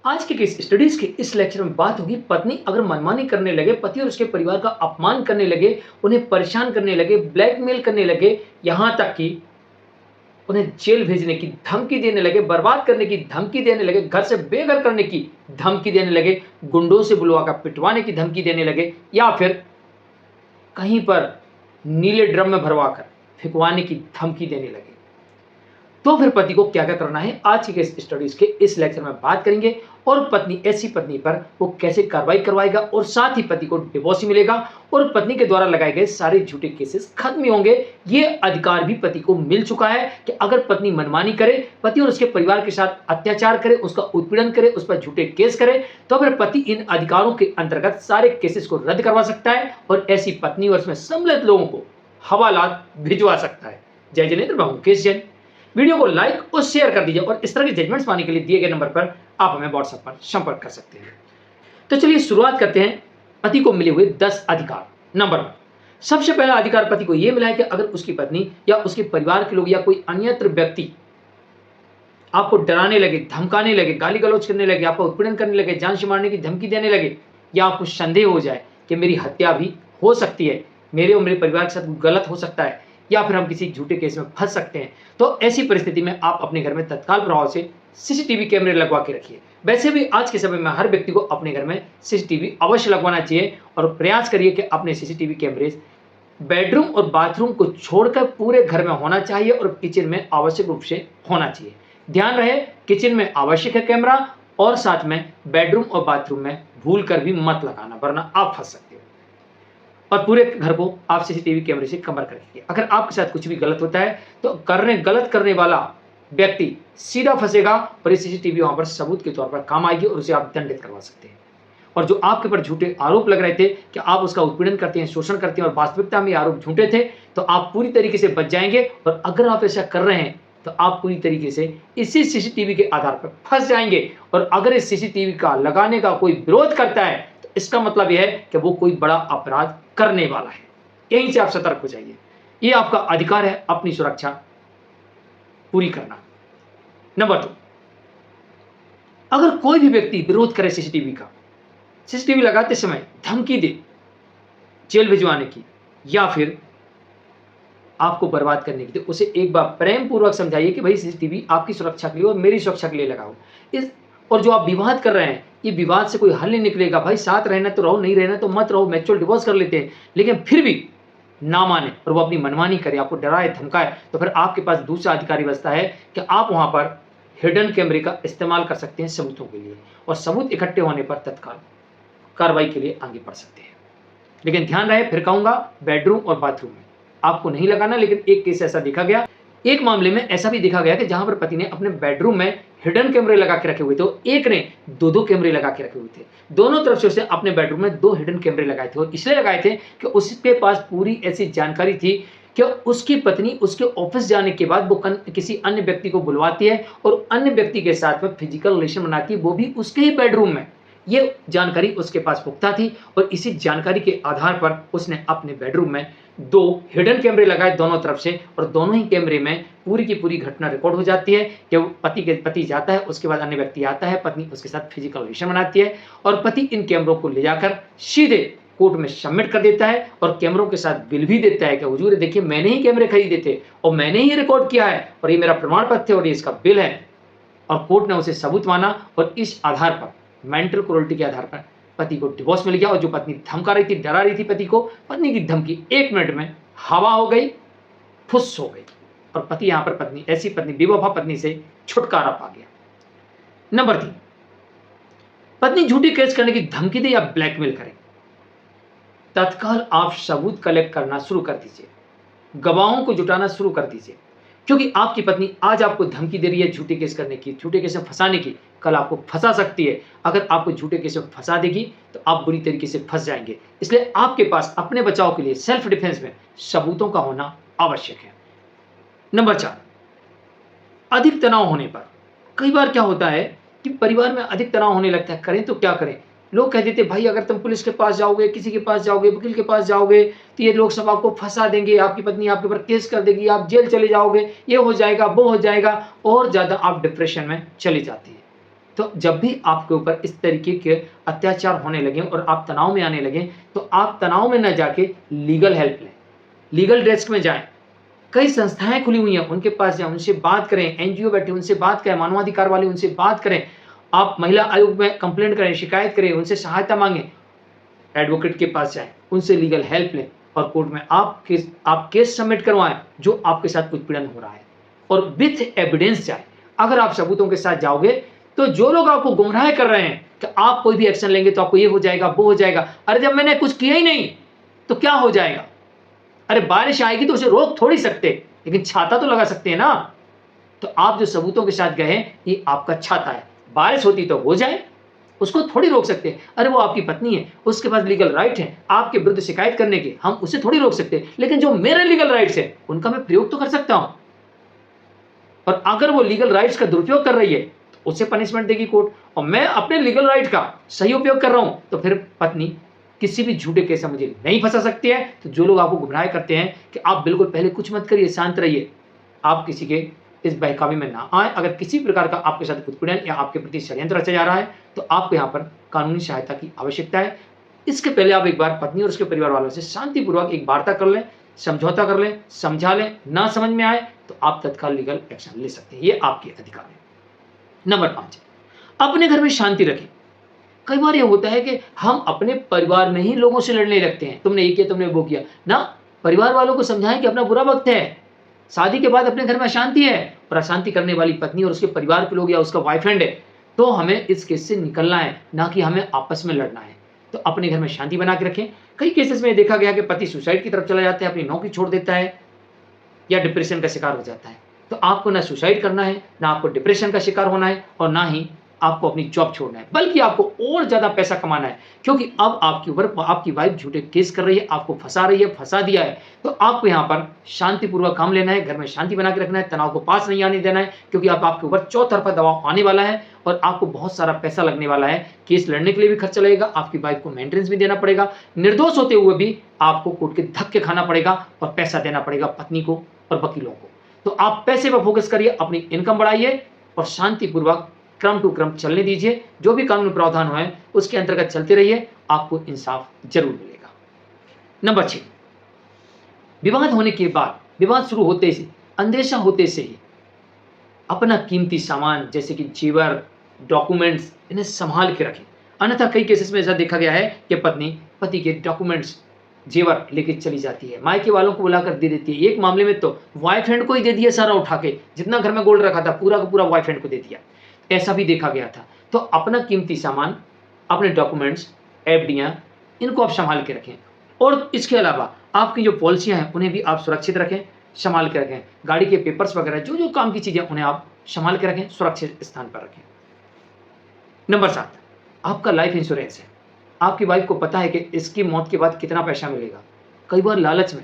आज के case studies के इस लेक्चर में बात होगी, पत्नी अगर मनमानी करने लगे, पति और उसके परिवार का अपमान करने लगे, उन्हें परेशान करने लगे, ब्लैकमेल करने लगे, यहां तक कि उन्हें जेल भेजने की धमकी देने लगे, बर्बाद करने की धमकी देने लगे, घर से बेघर करने की धमकी देने लगे, गुंडों से बुलवाकर पिटवाने की धमकी देने लगे, या फिर कहीं पर नीले ड्रम में भरवाकर फिकवाने की धमकी देने लगे, तो फिर पति को क्या क्या करना है आज की केस स्टडीज के इस लेक्चर में बात करेंगे। और पत्नी ऐसी पत्नी पर वो कैसे कार्रवाई करवाएगा, और साथ ही पति को डिवोर्स मिलेगा और पत्नी के द्वारा लगाए गए सारे झूठे केसेस खत्म होंगे। ये अधिकार भी पति को मिल चुका है कि अगर पत्नी मनमानी करे, पति और उसके परिवार के साथ अत्याचार करे, उसका उत्पीड़न करे, उस पर झूठे केस करे, तो फिर पति इन अधिकारों के अंतर्गत सारे केसेस को रद्द करवा सकता है और ऐसी पत्नी और उसमें सम्मिलित लोगों को हवालात भिजवा सकता है। जय जिनेंद्र, मैं मुकेश जैन। वीडियो को लाइक और शेयर कर दीजिए और इस तरह के जजमेंट्स पाने के लिए दिए गए नंबर पर आप हमें व्हाट्सएप पर संपर्क कर सकते हैं। तो चलिए शुरुआत करते हैं पति को मिले हुए 10 अधिकार। नंबर 1, सबसे पहला अधिकार पति को यह मिला है कि अगर उसकी पत्नी या उसके परिवार के लोग या कोई अन्यत्र व्यक्ति आपको डराने लगे, धमकाने लगे, गाली गलौज करने लगे, आपको उत्पीड़न करने लगे, जान से मारने की धमकी देने लगे, या आपको संदेह हो जाए कि मेरी हत्या भी हो सकती है, मेरे और मेरे परिवार के साथ गलत हो सकता है, या फिर हम किसी झूठे केस में फंस सकते हैं, तो ऐसी परिस्थिति में आप अपने घर में तत्काल प्रभाव से सीसीटीवी कैमरे लगवा के रखिए। वैसे भी आज के समय में हर व्यक्ति को अपने घर में सीसीटीवी अवश्य लगवाना चाहिए और प्रयास करिए कि अपने सीसीटीवी कैमरे बेडरूम और बाथरूम को छोड़कर पूरे घर में होना चाहिए और किचन में आवश्यक रूप से होना चाहिए। ध्यान रहे, किचन में आवश्यक है कैमरा और साथ में बेडरूम और बाथरूम में भूल कर भी मत लगाना, वरना आप फंस सकते हो। और पूरे घर को आप सीसीटीवी कैमरे से कवर कर रखिए। अगर आपके साथ कुछ भी गलत होता है तो गलत करने वाला व्यक्ति सीधा फंसेगा और ये सीसीटीवी वहां पर सबूत के तौर पर काम आएगी और उसे आप दंडित करवा सकते हैं। और जो आपके पर झूठे आरोप लग रहे थे कि आप उसका उत्पीड़न करते हैं, शोषण करते हैं और वास्तविकता में आरोप झूठे थे, तो आप पूरी तरीके से बच जाएंगे। और अगर आप ऐसा कर रहे हैं तो आप पूरी तरीके से इसी सीसीटीवी के आधार पर फंस जाएंगे। और अगर इस सीसीटीवी का लगाने का कोई विरोध करता है तो इसका मतलब यह है कि वो कोई बड़ा अपराध करने वाला है। यहीं से आप सतर्क हो जाइए। ये आपका अधिकार है अपनी सुरक्षा पूरी करना। नंबर 2, अगर कोई भी व्यक्ति विरोध करे सीसीटीवी का, सीसीटीवी लगाते समय धमकी दे जेल भिजवाने की या फिर आपको बर्बाद करने की, तो उसे एक बार प्रेम पूर्वक समझाइए कि भाई सीसीटीवी आपकी सुरक्षा के लिए और मेरी सुरक्षा के लिए लगाओ। और जो आप विवाद कर रहे हैं, ये विवाद से कोई हल नहीं निकलेगा। भाई साथ रहना तो रहो, नहीं रहना तो मत रहो, म्यूचुअल डिवोर्स कर लेते हैं। लेकिन फिर भी ना माने और वो अपनी मनमानी करे, आपको डराए धमकाए, तो फिर आपके पास दूसरा अधिकारी बचता है कि आप वहां पर हिडन कैमरे का इस्तेमाल कर सकते हैं सबूतों के लिए, और सबूत इकट्ठे होने पर तत्काल कार्रवाई के लिए आगे बढ़ सकते हैं। लेकिन ध्यान रहे, फिर कहूंगा, बेडरूम और बाथरूम में आपको नहीं लगाना। लेकिन एक केस ऐसा देखा गया, एक मामले में ऐसा भी देखा गया कि जहां पर पति ने अपने बेडरूम में हिडन कैमरे लगा के रखे हुए थे, एक ने दो कैमरे लगा के रखे हुए थे। दोनों तरफ से उसने अपने बेडरूम में 2 हिडन कैमरे लगाए थे, और इसलिए लगाए थे कि उसके पास पूरी ऐसी जानकारी थी कि उसकी पत्नी उसके ऑफिस जाने के बाद वो किसी अन्य व्यक्ति को बुलवाती है और अन्य व्यक्ति के साथ में फिजिकल रिलेशन बनाती है, वो भी उसके ही बेडरूम में। ये जानकारी उसके पास पुख्ता थी और इसी जानकारी के आधार पर उसने अपने बेडरूम में 2 हिडन कैमरे लगाए दोनों तरफ से, और दोनों ही कैमरे में पूरी की पूरी घटना रिकॉर्ड हो जाती है कि पति जाता है, उसके बाद अन्य व्यक्ति आता है, पत्नी उसके साथ फिजिकल रिलेशन बनाती है, और पति इन कैमरों को ले जाकर सीधे कोर्ट में सबमिट कर देता है और कैमरों के साथ बिल भी देता है कि हुजूर देखिए, मैंने ही कैमरे खरीदे थे और मैंने ही रिकॉर्ड किया है और ये मेरा प्रमाण पत्र है और ये इसका बिल है। और कोर्ट ने उसे सबूत माना और इस आधार पर, मेंटल क्रूरल्टी के आधार पर, पति को डिवोर्स मिल गया। और जो पत्नी धमका रही थी, डरा रही थी पति को, पत्नी की धमकी 1 मिनट में हवा हो गई, फुस हो गई, और पति यहां पर ऐसी पत्नी, बेवफा पत्नी से छुटकारा पा गया। नंबर 3, पत्नी झूठी केस करने की धमकी दे या ब्लैकमेल करे, तत्काल आप सबूत कलेक्ट करना शुरू कर दीजिए, गवाहों को जुटाना शुरू कर दीजिए, क्योंकि आपकी पत्नी आज आपको धमकी दे रही है झूठे केस करने की, झूठे केस में फंसाने की, कल आपको फंसा सकती है। अगर आपको झूठे केस में फंसा देगी तो आप बुरी तरीके से फंस जाएंगे। इसलिए आपके पास अपने बचाव के लिए सेल्फ डिफेंस में सबूतों का होना आवश्यक है। नंबर 4, अधिक तनाव होने पर, कई बार क्या होता है कि परिवार में अधिक तनाव होने लगता है, करें तो क्या करें। लोग कह देते भाई अगर तुम पुलिस के पास जाओगे, किसी के पास जाओगे, वकील के पास जाओगे, तो ये लोग सब आपको फंसा देंगे, आपकी पत्नी आपके ऊपर केस कर देगी, आप जेल चले जाओगे, ये हो जाएगा, वो हो जाएगा, और ज़्यादा आप डिप्रेशन में चले जाती है। तो जब भी आपके ऊपर इस तरीके के अत्याचार होने लगे और आप तनाव में आने लगे, तो आप तनाव में न जाके लीगल हेल्प लें, लीगल डेस्क में जाएँ। कई संस्थाएँ खुली हुई हैं, उनके पास जाएँ, उनसे बात करें, एनजीओ बैठे उनसे बात करें, मानवाधिकार वाले उनसे बात करें। आप महिला आयोग में कंप्लेंट करें, शिकायत करें, उनसे सहायता माँगें, एडवोकेट के पास जाएँ, उनसे लीगल हेल्प लें और कोर्ट में आप केस सबमिट करवाएँ जो आपके साथ उत्पीड़न हो रहा है और विथ एविडेंस जाएँ। अगर आप सबूतों के साथ जाओगे, तो जो लोग आपको गुमराह कर रहे हैं कि आप कोई भी एक्शन लेंगे तो आपको ये हो जाएगा, वो हो जाएगा। अरे जब मैंने कुछ किया ही नहीं, तो क्या हो जाएगा? अरे बारिश आएगी तो उसे रोक थोड़ी सकते, लेकिन छाता तो लगा सकते हैं ना। तो आप जो सबूतों के साथ गए हैं, ये आपका छाता है। बारिश होती तो हो जाए, उसको थोड़ी रोक सकते। अरे वो आपकी पत्नी है, उसके पास लीगल राइट है आपके विरुद्ध शिकायत करने के, हम उसे थोड़ी रोक सकते। लेकिन जो मेरे लीगल राइट्स है, उनका मैं प्रयोग तो कर सकता हूं। और अगर वो लीगल राइट्स का दुरुपयोग कर रही है, तो उसे पनिशमेंट देगी कोर्ट। और मैं अपने लीगल राइट का सही उपयोग कर रहा हूं, तो फिर पत्नी किसी भी झूठे केस में मुझे नहीं फंसा सकती है। तो जो लोग आपको गुमराह करते हैं कि आप बिल्कुल पहले कुछ मत करिए, शांत रहिए, आप किसी के इस बहकावे में ना आए। अगर किसी प्रकार का आपके साथ उत्पीड़न या आपके प्रति षड्यंत्र रचा जा रहा है, तो आपको यहाँ पर कानूनी सहायता की आवश्यकता है। इसके पहले आप एक बार पत्नी और उसके परिवार वालों से शांतिपूर्वक एक वार्ता कर लें, समझौता कर लें, समझा लें। ना समझ में आए तो आप तत्काल लीगल एक्शन ले सकते हैं, ये आपके अधिकार है। नंबर 5, अपने घर में शांति रखें। कई बार ये होता है कि हम अपने परिवार में ही लोगों से लड़ने लगते हैं, तुमने ये किया, तुमने वो किया ना। परिवार वालों को समझाएं कि अपना बुरा वक्त है, शादी के बाद अपने घर में अशांति है और अशांति करने वाली पत्नी और उसके परिवार के लोग या उसका बॉयफ्रेंड है, तो हमें इस केस से निकलना है, ना कि हमें आपस में लड़ना है। तो अपने घर में शांति बना के रखें। कई केसेस में देखा गया कि पति सुसाइड की तरफ चला जाता है, अपनी नौकरी छोड़ देता है या डिप्रेशन का शिकार हो जाता है। तो आपको ना सुसाइड करना है, ना आपको डिप्रेशन का शिकार होना है और ना ही आपको अपनी जॉब छोड़ना है, बल्कि आपको और ज़्यादा पैसा कमाना है। क्योंकि अब आपके ऊपर आपकी वाइफ झूठे केस कर रही है, आपको फँसा रही है, फँसा दिया है। तो आपको यहाँ पर शांतिपूर्वक काम लेना है, घर में शांति बना के रखना है, तनाव को पास नहीं आने देना है, क्योंकि अब आपके ऊपर चौतरफा दबाव आने वाला है और आपको बहुत सारा पैसा लगने वाला है। केस लड़ने के लिए भी खर्चा लगेगा, आपकी वाइफ को मेंटेनेंस भी देना पड़ेगा, निर्दोष होते हुए भी आपको कोर्ट के धक्के खाना पड़ेगा और पैसा देना पड़ेगा पत्नी को और वकीलों को। तो आप पैसे पर फोकस करिए, अपनी इनकम बढ़ाइए और शांतिपूर्वक क्रम टू क्रम चलने दीजिए। जो भी कानूनी प्रावधान है उसके अंतर्गत चलते रहिए, आपको इंसाफ जरूर मिलेगा। नंबर 6, विवाद होने के बाद, विवाद शुरू होते से, अंदेशा होते से ही अपना कीमती सामान जैसे कि जेवर, डॉक्यूमेंट्स, इन्हें संभाल के रखें। अन्यथा कई केसेस में ऐसा देखा गया है कि पत्नी पति के डॉक्यूमेंट्स, जेवर लेके चली जाती है, मायके वालों को बुलाकर दे देती है। एक मामले में तो बॉयफ्रेंड को ही दे दिया सारा उठा के, जितना घर में गोल्ड रखा था पूरा का पूरा बॉयफ्रेंड को दे दिया, ऐसा भी देखा गया था। तो अपना कीमती सामान, अपने डॉक्यूमेंट्स, एफडियां, इनको आप संभाल के रखें। और इसके अलावा आपकी जो पॉलिसियां हैं उन्हें भी आप सुरक्षित रखें, संभाल के रखें। गाड़ी के पेपर्स वगैरह जो जो काम की चीजें उन्हें आप संभाल के रखें, सुरक्षित स्थान पर रखें। नंबर 7, आपका लाइफ इंश्योरेंस है। आपकी वाइफ को पता है कि इसकी मौत के बाद कितना पैसा मिलेगा। कई बार लालच में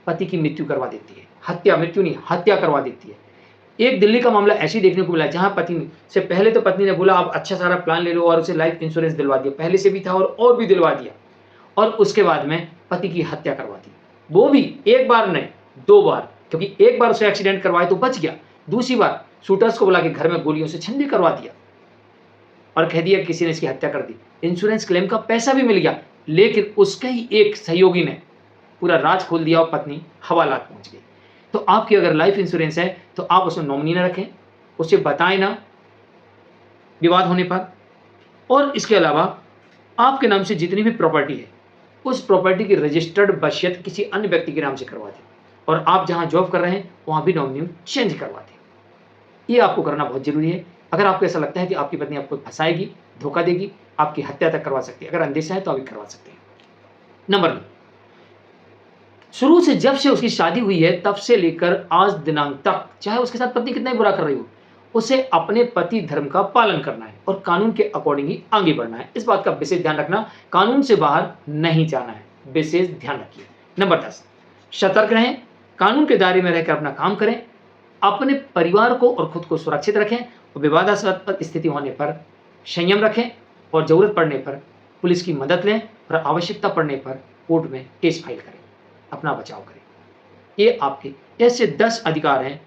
पति की मृत्यु करवा देती है, मृत्यु नहीं, हत्या करवा देती है। एक दिल्ली का मामला ऐसे ही देखने को मिला, जहां पति से पहले तो पत्नी ने बोला आप अच्छा सारा प्लान ले लो और उसे लाइफ इंश्योरेंस दिलवा दिया, पहले से भी था और भी दिलवा दिया, और उसके बाद में पति की हत्या करवा दी। वो भी एक बार नहीं, 2 बार, क्योंकि एक बार उसे एक्सीडेंट करवाए तो बच गया, दूसरी बार शूटर्स को बुला के घर में गोलियों से छंदी करवा दिया और कह दिया किसी ने इसकी हत्या कर दी। इंश्योरेंस क्लेम का पैसा भी मिल गया, लेकिन उसके ही एक सहयोगी ने पूरा राज खोल दिया और पत्नी हवालात पहुंच गई। तो आपकी अगर लाइफ इंश्योरेंस है तो आप उसमें नॉमिनी ना रखें, उसे बताएं ना विवाद होने पर। और इसके अलावा आपके नाम से जितनी भी प्रॉपर्टी है, उस प्रॉपर्टी की रजिस्टर्ड वसीयत किसी अन्य व्यक्ति के नाम से करवा दें, और आप जहां जॉब कर रहे हैं वहां भी नॉमिनी चेंज करवा दें। ये आपको करना बहुत जरूरी है। अगर आपको ऐसा लगता है कि आपकी पत्नी आपको फंसाएगी, धोखा देगी, आपकी हत्या तक करवा सकती है, अगर अंदेशा है तो आप भी करवा सकते हैं। नंबर 9, शुरू से जब से उसकी शादी हुई है तब से लेकर आज दिनांक तक, चाहे उसके साथ पत्नी कितना ही बुरा कर रही हो, उसे अपने पति धर्म का पालन करना है और कानून के अकॉर्डिंग ही आगे बढ़ना है। इस बात का विशेष ध्यान रखना, कानून से बाहर नहीं जाना है, विशेष ध्यान रखिए। नंबर 10, सतर्क रहें, कानून के दायरे में रहकर अपना काम करें, अपने परिवार को और खुद को सुरक्षित रखें और विवादास्पद स्थिति होने पर संयम रखें और जरूरत पड़ने पर पुलिस की मदद लें और आवश्यकता पड़ने पर कोर्ट में केस फाइल करें, अपना बचाव करें। ये आपके ऐसे 10 अधिकार हैं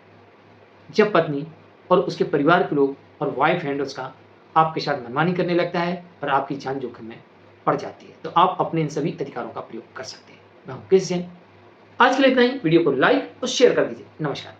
जब पत्नी और उसके परिवार के लोग और बॉयफ्रेंड उसका आपके साथ मनमानी करने लगता है और आपकी जान जोखिम में पड़ जाती है। तो आप अपने इन सभी अधिकारों का प्रयोग कर सकते हैं। मैं हूं केसी जैन। आज के लिए इतना ही। वीडियो को लाइक और शेयर कर दीजिए। नमस्कार।